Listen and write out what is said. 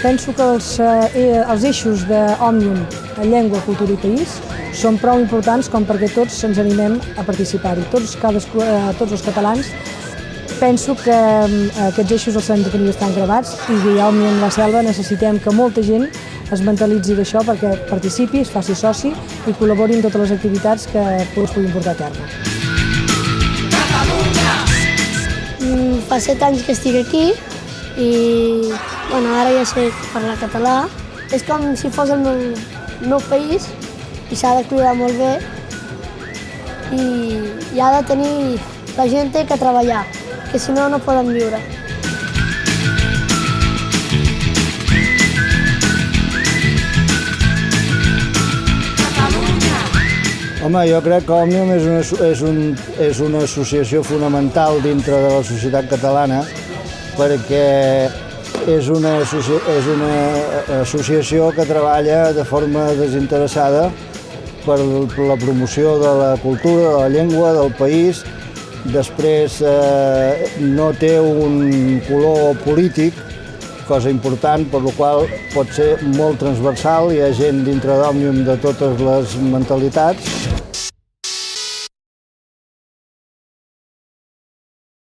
penso que els eixos d'Òmnium, llengua, cultura i país, són prou importants com perquè tots ens animem a participar-hi. Tots els catalans penso que aquests eixos els hem de tenir bastant gravats i a Òmnium La Selva necessitem que molta gent es mentalitzi d'això perquè participi, es faci soci i col·labori en totes les activitats que es puguin portar a terme. Fa 7 anys que estic aquí i ara ja sé parlar català. És com si fos el meu país i s'ha de cuidar molt bé i ha de tenir la gent que treballar, que si no, no poden viure. Home, jo crec que Òmnium és una associació fonamental dintre de la societat catalana perquè és una associació que treballa de forma desinteressada per la promoció de la cultura, de la llengua, del país. Després no té un color polític, cosa important, per la qual pot ser molt transversal. Hi ha gent dintre d'Òmnium de totes les mentalitats.